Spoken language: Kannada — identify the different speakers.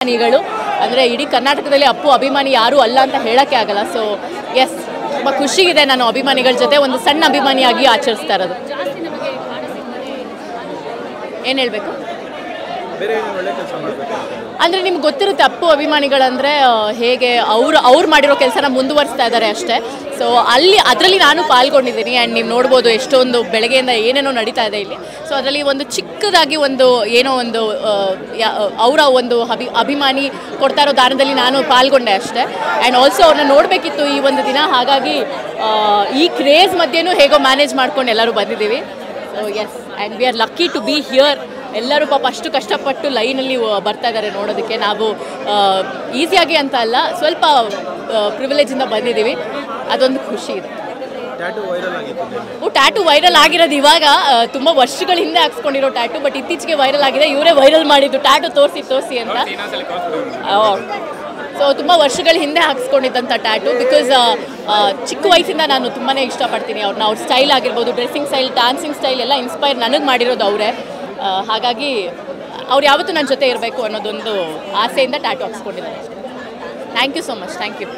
Speaker 1: ಅಭಿಮಾನಿಗಳು ಅಂದರೆ ಇಡೀ ಕರ್ನಾಟಕದಲ್ಲಿ ಅಪ್ಪು ಅಭಿಮಾನಿ ಯಾರೂ ಅಲ್ಲ ಅಂತ ಹೇಳೋಕ್ಕೆ ಆಗಲ್ಲ. ಸೊ ಎಸ್, ತುಂಬ ಖುಷಿಗಿದೆ ನಾನು ಅಭಿಮಾನಿಗಳ ಜೊತೆ ಒಂದು ಸಣ್ಣ ಅಭಿಮಾನಿಯಾಗಿ ಆಚರಿಸ್ತಾ ಇರೋದು. ಏನು ಹೇಳಬೇಕು ಅಂದರೆ ನಿಮ್ಗೆ ಗೊತ್ತಿರುತ್ತೆ ಅಪ್ಪು ಅಭಿಮಾನಿಗಳಂದರೆ ಹೇಗೆ ಅವ್ರು ಮಾಡಿರೋ ಕೆಲಸನ ಮುಂದುವರಿಸ್ತಾ ಇದ್ದಾರೆ ಅಷ್ಟೇ. ಸೊ ಅದರಲ್ಲಿ ನಾನು ಪಾಲ್ಗೊಂಡಿದ್ದೀನಿ ಆ್ಯಂಡ್ ನೀವು ನೋಡ್ಬೋದು ಎಷ್ಟೊಂದು ಬೆಳಗ್ಗೆಯಿಂದ ಏನೇನೋ ನಡೀತಾ ಇದೆ ಇಲ್ಲಿ. ಸೊ ಅದರಲ್ಲಿ ಒಂದು ಚಿಕ್ಕದಾಗಿ ಒಂದು ಏನೋ ಒಂದು ಅವರ ಒಂದು ಅಭಿಮಾನಿ ಕೊಡ್ತಾ ಇರೋ ದಾನದಲ್ಲಿ ನಾನು ಪಾಲ್ಗೊಂಡೆ ಅಷ್ಟೇ. ಆ್ಯಂಡ್ ಆಲ್ಸೋ ಅವ್ರನ್ನ ನೋಡಬೇಕಿತ್ತು ಈ ಒಂದು ದಿನ, ಹಾಗಾಗಿ ಈ ಕ್ರೇಜ್ ಮಧ್ಯೆನೂ ಹೇಗೋ ಮ್ಯಾನೇಜ್ ಮಾಡ್ಕೊಂಡು ಎಲ್ಲರೂ ಬಂದಿದ್ದೀವಿ. So yes, and we are lucky to be here. ಎಲ್ಲರೂ ಪಾಪ ಅಷ್ಟು ಕಷ್ಟಪಟ್ಟು ಲೈನಲ್ಲಿ ಬರ್ತಾ ಇದ್ದಾರೆ ನೋಡೋದಕ್ಕೆ. ನಾವು ಈಸಿಯಾಗಿ ಅಂತ ಅಲ್ಲ, ಸ್ವಲ್ಪ ಪ್ರಿವಿಲೇಜಿಂದ ಬಂದಿದ್ದೀವಿ, ಅದೊಂದು ಖುಷಿ ಇದೆ. ಟ್ಯಾಟು ವೈರಲ್ ಆಗಿರೋದು ಇವಾಗ, ತುಂಬ ವರ್ಷಗಳ ಹಿಂದೆ ಹಾಕ್ಸ್ಕೊಂಡಿರೋ ಟ್ಯಾಟು, ಬಟ್ ಇತ್ತೀಚೆಗೆ ವೈರಲ್ ಆಗಿದೆ. ಇವರೇ ವೈರಲ್ ಮಾಡಿದ್ದು ಟ್ಯಾಟು ತೋರಿಸಿ ಅಂತ. ಸೊ ತುಂಬ ವರ್ಷಗಳ ಹಿಂದೆ ಹಾಕ್ಸ್ಕೊಂಡಿದ್ದಂಥ ಟ್ಯಾಟು. ಬಿಕಾಸ್ ಚಿಕ್ಕ ವಯಸ್ಸಿಂದ ನಾನು ತುಂಬಾ ಇಷ್ಟಪಡ್ತೀನಿ ಅವ್ರ ಸ್ಟೈಲ್ ಆಗಿರ್ಬೋದು, ಡ್ರೆಸ್ಸಿಂಗ್ ಸ್ಟೈಲ್, ಡ್ಯಾನ್ಸಿಂಗ್ ಸ್ಟೈಲ್ ಎಲ್ಲ ಇನ್ಸ್ಪೈರ್ ನನಗೆ ಮಾಡಿರೋದು ಅವರೇ. ಹಾಗಾಗಿ ಅವ್ರು ಯಾವತ್ತೂ ನನ್ನ ಜೊತೆ ಇರಬೇಕು ಅನ್ನೋದೊಂದು ಆಸೆಯಿಂದ ಟ್ಯಾಟು ಹಾಕ್ಸ್ಕೊಂಡಿದ್ದಾರೆ. Thank you so much. Thank you.